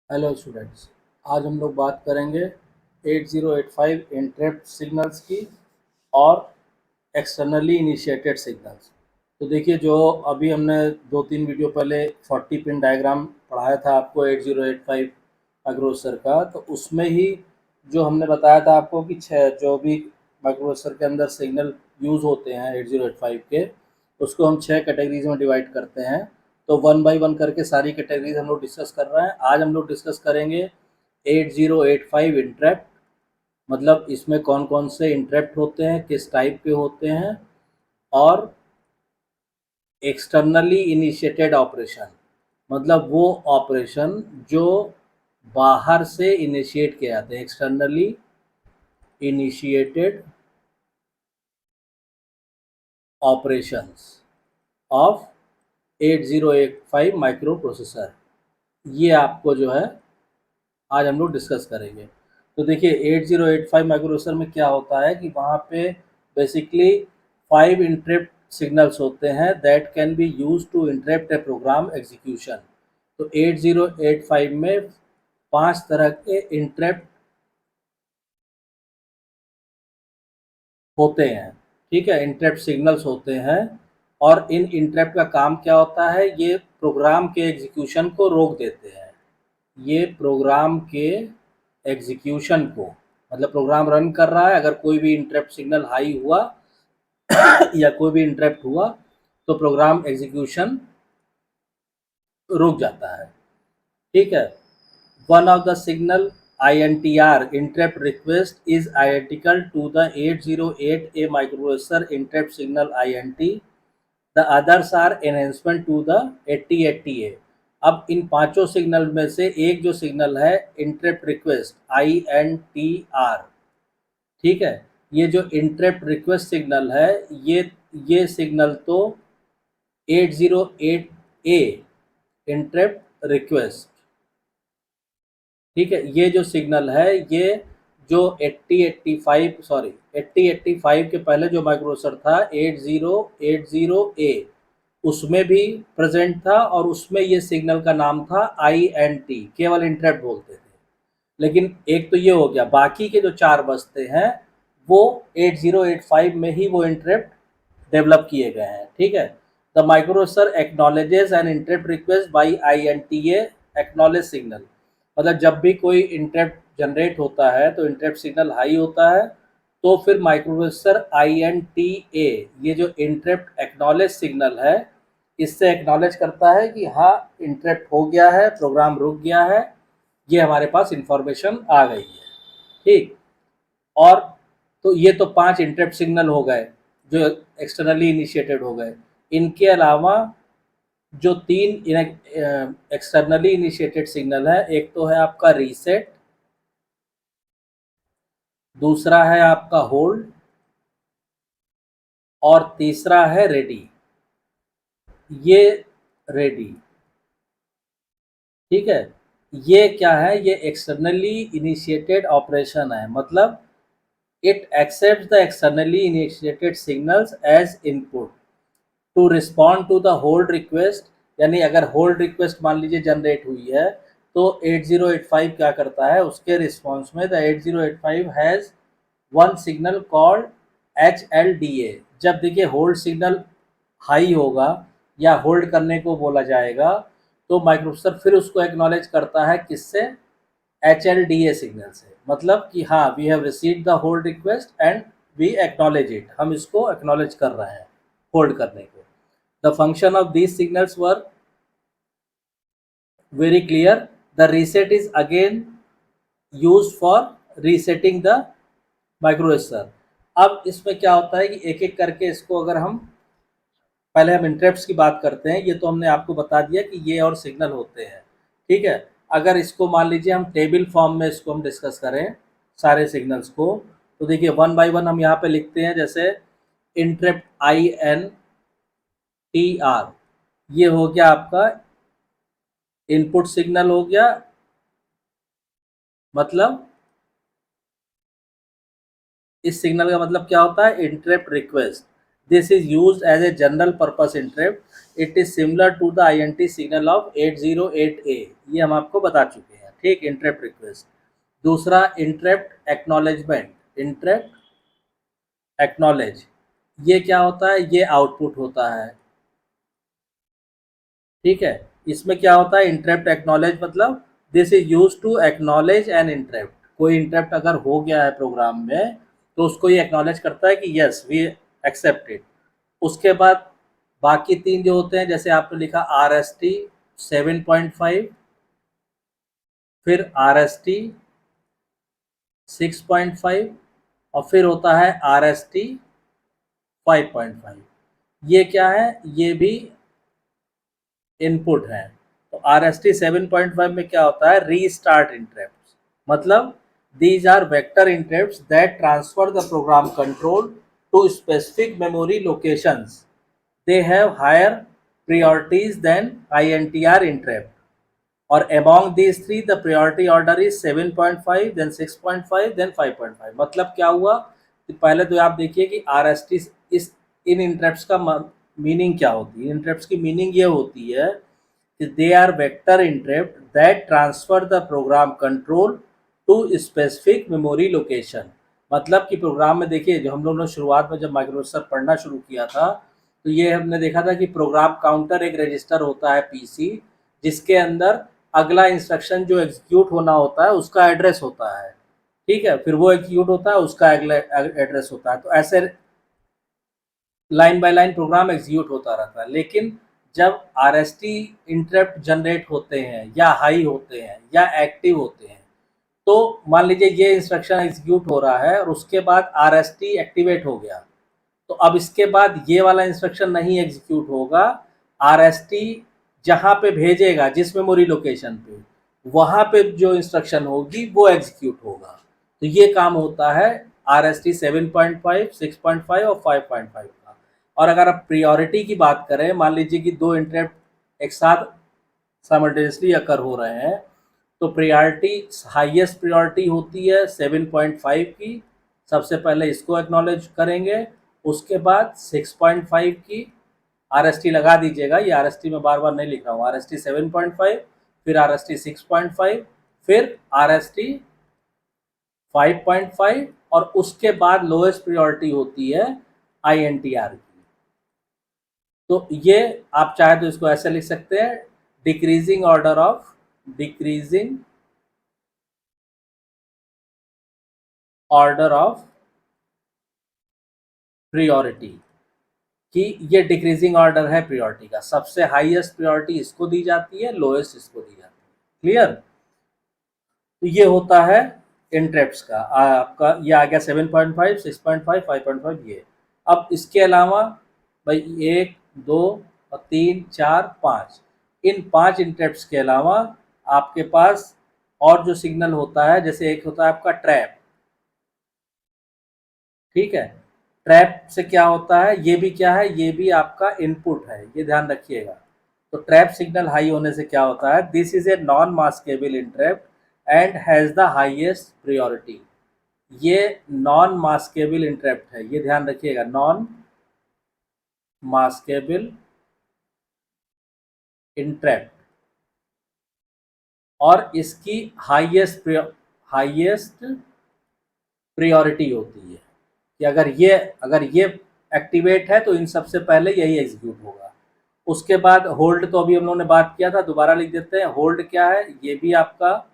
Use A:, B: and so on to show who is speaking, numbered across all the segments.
A: Hello students, आज हम लोग बात करेंगे 8085 इंटरप्ट सिग्नल्स की और एक्सटर्नली इनिशिएटेड सिग्नल्स। तो देखिए, जो अभी हमने 2-3 वीडियो पहले 40 पिन डायग्राम पढ़ाया था आपको 8085 माइक्रोप्रोसेसर का, तो उसमें ही जो हमने बताया था आपको कि छः जो भी माइक्रोप्रोसेसर के अंदर सिग्नल यूज़ होते हैं 8085 के, उसको हम 6 कैटेगरीज में डिवाइड करते हैं। तो वन बाय वन करके सारी कैटेगरीज हम लोग डिस्कस कर रहे हैं। आज हम लोग डिस्कस करेंगे 8085 इंटरप्ट, मतलब इसमें कौन कौन से इंटरप्ट होते हैं, किस टाइप के होते हैं, और एक्सटर्नली इनिशिएटेड ऑपरेशन, मतलब वो ऑपरेशन जो बाहर से इनिशिएट किए जाते हैं, externally initiated operations of 8085 micro processor. ये आपको जो है आज हम लोग डिस्कस करेंगे। तो देखिए, 8085 माइक्रोप्रोसेसर में क्या होता है कि वहाँ पे बेसिकली 5 इंटरप्ट सिग्नल्स होते हैं that can be use to interrupt a program execution. तो 8085 में 5 तरह के इंटरप्ट होते हैं, ठीक है, इंटरप्ट सिग्नल्स होते हैं। और इन इंटरप्ट का काम क्या होता है, ये प्रोग्राम के एग्जीक्यूशन को रोक देते हैं। ये प्रोग्राम के एग्जीक्यूशन को, मतलब प्रोग्राम रन कर रहा है, अगर कोई भी इंटरप्ट सिग्नल हाई हुआ या कोई भी इंटरप्ट हुआ तो प्रोग्राम एग्जीक्यूशन रुक जाता है, ठीक है। One of the signal INTR interrupt request is identical to the 808A microprocessor interrupt signal INT. The others are enhancement to the 8080A. अब इन पांचों सिग्नल में से एक जो सिग्नल है इंटरप्ट रिक्वेस्ट INTR, ठीक है, ये जो इंटरप्ट रिक्वेस्ट सिग्नल है, ये सिग्नल तो 808A इंटरप्ट रिक्वेस्ट, ठीक है, ये जो सिग्नल है ये जो 8085 के पहले जो माइक्रोप्रोसेसर था 8080A, उसमें भी प्रेजेंट था और उसमें ये सिग्नल का नाम था INT, केवल इंटरप्ट बोलते थे। लेकिन एक तो ये हो गया, बाकी के जो 4 बचते हैं वो 8085 में ही वो इंटरप्ट डेवलप किए गए हैं, ठीक है। The microprocessor acknowledges an interrupt request by INTA acknowledge signal, मतलब जब भी कोई इंटरप्ट जनरेट होता है तो इंटरप्ट सिग्नल हाई होता है, तो फिर माइक्रोप्रोसेसर INTA ये जो इंटरप्ट एक्नॉलेज सिग्नल है, इससे एक्नॉलेज करता है कि हाँ इंटरप्ट हो गया है, प्रोग्राम रुक गया है, ये हमारे पास इंफॉर्मेशन आ गई है, ठीक। और तो ये तो 5 इंटरप्ट सिग्नल हो गए जो एक्सटर्नली इनिशिएटेड हो गए। इनके अलावा जो 3 एक्सटर्नली इनिशिएटेड सिग्नल है, एक तो है आपका रीसेट, दूसरा है आपका होल्ड, और तीसरा है रेडी। ये रेडी, ठीक है, ये क्या है, ये एक्सटर्नली इनिशिएटेड ऑपरेशन है, मतलब it accept the externally initiated signals as input to respond to the hold request. यानी अगर होल्ड रिक्वेस्ट मान लीजिए जनरेट हुई है तो 8085 क्या करता है, उसके रिस्पॉन्स में the 8085 has one signal called HLDA। जब देखिए होल्ड सिग्नल हाई होगा या होल्ड करने को बोला जाएगा तो माइक्रोप्रोसेसर फिर उसको एक्नॉलेज करता है, किससे, HLDA सिग्नल से, मतलब कि हाँ we have received the hold request and we acknowledge it, हम इसको एक्नॉलेज कर रहे हैं होल्ड करने को। The function of these signals were very clear. The reset is again used for resetting the microprocessor. अब इसमें क्या होता है कि एक एक करके इसको, अगर हम पहले हम इंटरप्ट्स की बात करते हैं, ये तो हमने आपको बता दिया कि ये और सिग्नल होते हैं, ठीक है। अगर इसको मान लीजिए हम टेबल फॉर्म में इसको हम डिस्कस करें सारे सिग्नल्स को, तो देखिए वन बाय वन हम यहाँ पे लिखते हैं। जैसे इंटरप्ट INTR, ये हो गया आपका इनपुट सिग्नल हो गया, मतलब इस सिग्नल का मतलब क्या होता है, interrupt request. This is used as a general purpose interrupt. It is similar to the INT signal of 808A, ये हम आपको बता चुके हैं। ठीक, इंटरप्ट रिक्वेस्ट। दूसरा इंटरप्ट एक्नॉलेजमेंट, इंटरप्ट एक्नॉलेज, ये क्या होता है, ये आउटपुट होता है। ठीक है, इसमें क्या होता है, इंटरप्ट एक्नॉलेज मतलब this is use to acknowledge an interrupt. कोई इंटरप्ट अगर हो गया है प्रोग्राम में तो उसको ये एक्नॉलेज करता है कि यस वी एक्सेप्ट इट। उसके बाद बाकी तीन जो होते हैं, जैसे आपने लिखा आर एस टी 7.5, फिर आर एस टी 6.5, और फिर होता है आर एस टी 5.5। ये क्या है, ये भी इनपुट है। तो आर एस टी 7.5 में क्या होता है, रीस्टार्ट इंटरप्ट, मतलब these are vector interrupts that transfer the program control to specific memory locations. They have higher priorities than INTR interrupt. और among these three the priority order is 7.5, then 6.5, then 5.5। मतलब क्या हुआ, कि पहले तो आप देखिए कि RST इस इन इंटरप्ट्स का मीनिंग क्या होती है। इंटरप्ट्स की मीनिंग ये होती है कि they are vector interrupt that transfer the program control to specific memory location. मतलब कि प्रोग्राम में देखिए, जो हम लोगों ने शुरुआत में जब माइक्रोप्रोसेसर पढ़ना शुरू किया था तो ये हमने देखा था कि प्रोग्राम काउंटर एक रजिस्टर होता है पीसी, जिसके अंदर अगला इंस्ट्रक्शन जो एग्जीक्यूट होना होता है उसका एड्रेस होता है। ठीक है, फिर वो एग्जीक्यूट होता है, उसका अगला एड्रेस होता है। तो ऐसे line by line program execute होता रहता है। लेकिन जब R S T interrupt generate होते हैं या हाई होते हैं या एक्टिव होते हैं, तो मान लीजिए ये इंस्ट्रक्शन एग्जीक्यूट हो रहा है और उसके बाद आर एस टी एक्टिवेट हो गया, तो अब इसके बाद ये वाला इंस्ट्रक्शन नहीं एग्जीक्यूट होगा। आर एस टी जहाँ पे भेजेगा, जिस मेमोरी लोकेशन पे, वहाँ पे जो इंस्ट्रक्शन होगी वो एग्जीक्यूट होगा। तो ये काम होता है आर एस टी 7.5, 6.5 और 5.5 का। और अगर आप प्रियोरिटी की बात करें, मान लीजिए कि दो इंटरप्ट एक साथ साइमल्टेनियसली अकर हो रहे हैं, तो प्रियोरिटी हाईएस्ट प्रियोरिटी होती है 7.5 की। सबसे पहले इसको एक्नॉलेज करेंगे, उसके बाद 6.5 की। आर एस टी लगा दीजिएगा, ये आर एस टी में बार बार नहीं लिख रहा हूँ। आर एस टी 7.5, फिर आर एस टी 6.5, फिर आर एस टी 5.5, और उसके बाद लोएस्ट प्रियोरिटी होती है आई एन टी आर की। तो ये आप चाहे तो इसको ऐसे लिख सकते हैं, decreasing order of, decreasing order of priority, कि ये डिक्रीजिंग ऑर्डर है प्रियोरिटी का। सबसे हाईएस्ट प्रियोरिटी इसको दी जाती है, लोएस्ट इसको दी जाती है। क्लियर। तो ये होता है इंटरप्ट्स का। आपका ये आ गया 7.5, 6.5, 5.5 ये। अब इसके अलावा भाई 1, 2 और 3, 4, 5, इन 5 इंटरप्ट्स के अलावा आपके पास और जो सिग्नल होता है, जैसे एक होता है आपका ट्रैप। ठीक है, ट्रैप से क्या होता है, ये भी क्या है, ये भी आपका इनपुट है, ये ध्यान रखिएगा। तो ट्रैप सिग्नल हाई होने से क्या होता है, this is a non maskable interrupt and has the highest priority. ये नॉन मास्केबल इंटरप्ट है, ये ध्यान रखिएगा, नॉन मास्केबल इंटरप्ट, और इसकी हाईएस्ट प्रियोरिटी होती है कि अगर ये एक्टिवेट है तो इन सबसे पहले यही एग्जीक्यूट होगा। उसके बाद होल्ड, तो अभी हम लोगों ने बात किया था, दोबारा लिख देते हैं। होल्ड क्या है, ये भी आपका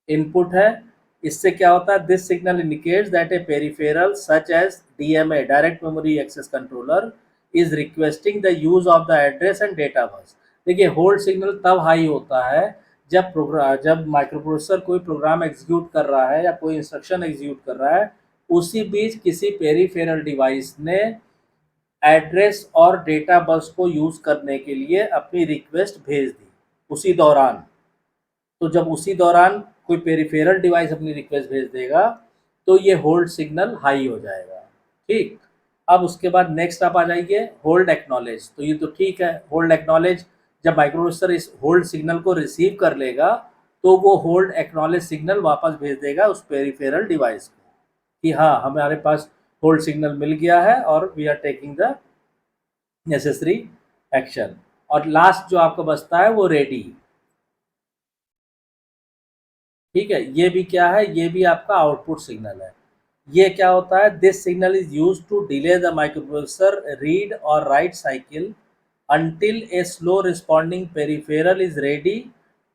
A: इनपुट है। इससे क्या होता है, this signal indicates that a peripheral such as DMA, direct memory access controller, is requesting the use of the address and data bus. देखिए, होल्ड सिग्नल तब हाई होता है जब माइक्रोप्रोसेसर कोई प्रोग्राम एग्जीक्यूट कर रहा है या कोई इंस्ट्रक्शन एग्जीक्यूट कर रहा है, उसी बीच किसी पेरिफेरल डिवाइस ने एड्रेस और डेटा बस को यूज करने के लिए अपनी रिक्वेस्ट भेज दी उसी दौरान। तो जब उसी दौरान कोई पेरिफेरल डिवाइस अपनी रिक्वेस्ट भेज देगा तो ये होल्ड सिग्नल हाई हो जाएगा। ठीक, अब उसके बाद नेक्स्ट आप आ जाइए, होल्ड एक्नॉलेज। तो ये तो ठीक है, होल्ड एक्नॉलेज, जब माइक्रोप्रोसेसर इस होल्ड सिग्नल को रिसीव कर लेगा तो वो होल्ड एक्नॉलेज सिग्नल वापस भेज देगा उस पेरिफेरल डिवाइस को कि हाँ, हमारे पास होल्ड सिग्नल मिल गया है और we are taking the necessary action. और लास्ट जो आपको बचता है वो रेडी। ठीक है, ये भी क्या है, ये भी आपका आउटपुट सिग्नल है। ये क्या होता है, this signal is use to delay the microprocessor read और write cycle until a slow responding peripheral is ready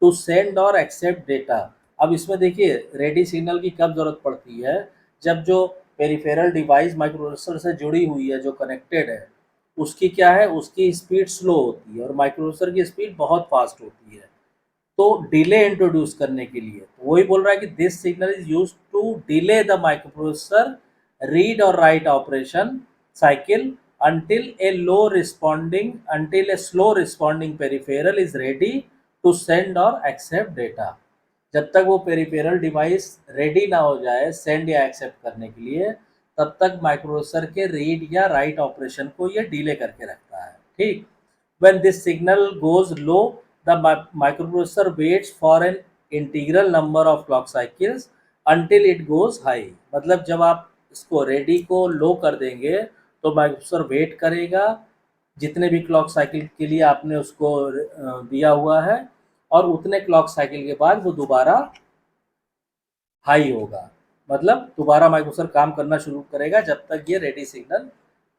A: to send or accept data। अब इसमें देखिए रेडी सिग्नल की कब जरूरत पड़ती है, जब जो पेरिफेरल डिवाइस माइक्रोप्रोसेसर से जुड़ी हुई है, जो कनेक्टेड है, उसकी क्या है, उसकी स्पीड स्लो होती है और माइक्रोप्रोसेसर की स्पीड बहुत फास्ट होती है। तो डिले इंट्रोड्यूस करने के लिए तो वही बोल रहा है कि this signal is use to delay the microprocessor read और write operation cycle until a slow responding peripheral is ready to send or accept data। जब तक वो पेरिफेरल डिवाइस रेडी ना हो जाए सेंड या एक्सेप्ट करने के लिए, तब तक माइक्रोप्रोसेसर के रीड या राइट ऑपरेशन को ये डिले करके रखता है। ठीक, when this signal goes low, the microprocessor waits for an integral number of clock cycles until it goes high। मतलब जब आप इसको रेडी को लो कर देंगे तो माइक्रोप्रोसेसर वेट करेगा जितने भी क्लॉक साइकिल के लिए आपने उसको दिया हुआ है, और उतने क्लॉक साइकिल के बाद वो दोबारा हाई होगा। मतलब दोबारा माइक्रोप्रोसेसर काम करना शुरू करेगा जब तक ये रेडी सिग्नल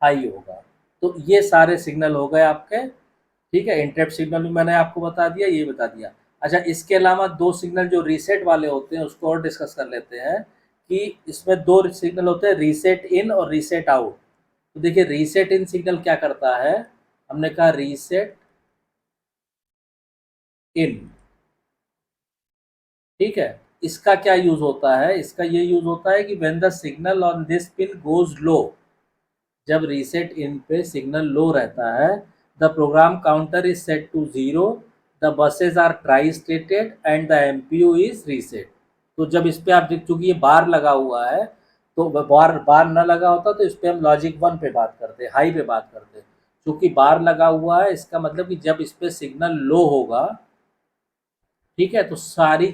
A: हाई होगा। तो ये सारे सिग्नल हो गए आपके। ठीक है, इंटरप्ट सिग्नल भी मैंने आपको बता दिया, ये बता दिया। अच्छा, इसके अलावा दो सिग्नल जो रीसेट वाले होते हैं उसको और डिस्कस कर लेते हैं कि इसमें दो सिग्नल होते हैं, रीसेट इन और रीसेट आउट। तो देखिए रीसेट इन सिग्नल क्या करता है, हमने कहा रीसेट इन। ठीक है, इसका क्या यूज होता है, इसका ये यूज होता है कि when the signal on this pin goes low, जब रीसेट इन पे सिग्नल लो रहता है, the program counter is set to 0, the buses are tri stated and the MPU is reset. तो जब इस पे आप चूंकि ये बार लगा हुआ है, तो बार बार न लगा होता तो इस पे हम लॉजिक 1 पे बात करते, हाई पे बात करते। चूंकि बार लगा हुआ है, इसका मतलब कि जब इस पे सिग्नल लो होगा, ठीक है, तो सारी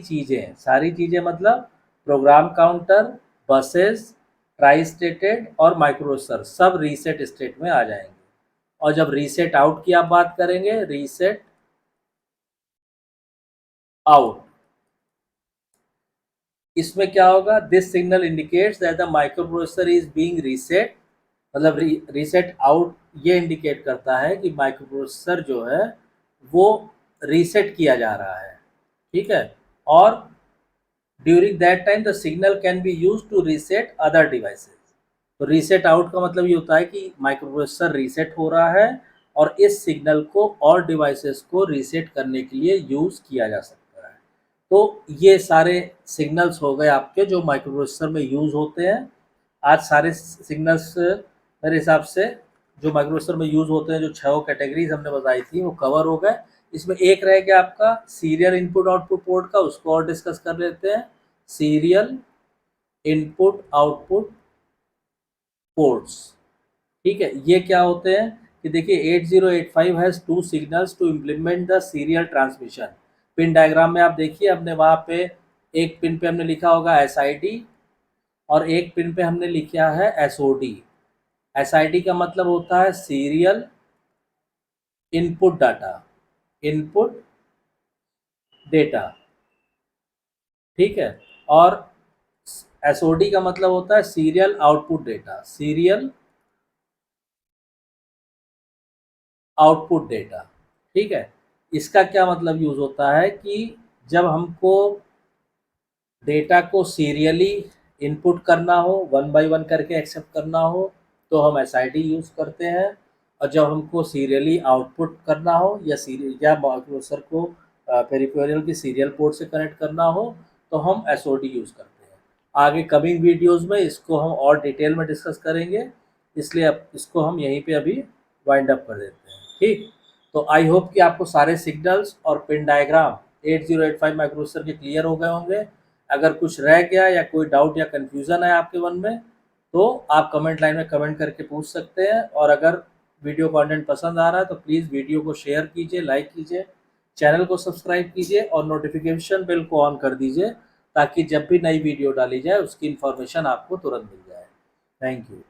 A: चीजें मतलब program counter, buses, tri stated और माइक्रोप्रोसेसर सब रीसेट स्टेट में आ जाएंगे। और जब रीसेट आउट की आप बात करेंगे, रीसेट आउट, इसमें क्या होगा, this signal indicates that the microprocessor is being reset. मतलब रीसेट आउट ये इंडिकेट करता है कि माइक्रोप्रोसेसर जो है वो रीसेट किया जा रहा है। ठीक है, और during that time the signal can be use to reset other devices. तो रीसेट आउट का मतलब ये होता है कि माइक्रोप्रोसेसर रीसेट हो रहा है और इस सिग्नल को और डिवाइसेस को रीसेट करने के लिए यूज किया जा सकता है। तो ये सारे सिग्नल्स हो गए आपके जो माइक्रोप्रोसेसर में यूज होते हैं। आज सारे सिग्नल्स मेरे हिसाब से जो माइक्रोप्रोसेसर में यूज होते हैं, जो 6 कैटेगरीज हमने बताई थी, वो कवर हो गए। इसमें एक रह गया आपका सीरियल इनपुट आउटपुट पोर्ट का, उसको और डिस्कस कर लेते हैं। सीरियल इनपुट आउटपुट पोर्ट्स, ठीक है, ये क्या होते हैं कि देखिए 8085 has 2 signals to implement the serial transmission. Pin diagram में आप देखिए, हमने वहाँ पे एक पिन पे हमने लिखा होगा SID और एक पिन पे हमने लिखा है SOD। SID का मतलब होता है serial input data, input data. ठीक है, और SOD का मतलब होता है serial output data, serial output data. ठीक है, इसका क्या मतलब यूज होता है कि जब हमको डेटा को सीरियली इनपुट करना हो, 1 बाय 1 करके एक्सेप्ट करना हो, तो हम SID यूज़ करते हैं। और जब हमको सीरियली आउटपुट करना हो या माइक्रोप्रोसेसर को पेरिफेरल की सीरियल पोर्ट से कनेक्ट करना हो, तो हम SOD यूज़ करते हैं। आगे कमिंग वीडियोस में इसको हम और डिटेल में डिस्कस करेंगे, इसलिए अब इसको हम यहीं पे अभी वाइंड अप कर देते हैं। ठीक, तो आई होप कि आपको सारे सिग्नल्स और पिन डायग्राम 8085 माइक्रोप्रोसेसर के क्लियर हो गए होंगे। अगर कुछ रह गया या कोई डाउट या कन्फ्यूज़न है आपके मन में, तो आप कमेंट लाइन में कमेंट करके पूछ सकते हैं। और अगर वीडियो कंटेंट पसंद आ रहा है तो प्लीज़ वीडियो को शेयर कीजिए, लाइक कीजिए, चैनल को सब्सक्राइब कीजिए और नोटिफिकेशन बेल को ऑन कर दीजिए, ताकि जब भी नई वीडियो डाली जाए उसकी इन्फॉर्मेशन आपको तुरंत मिल जाए। Thank you.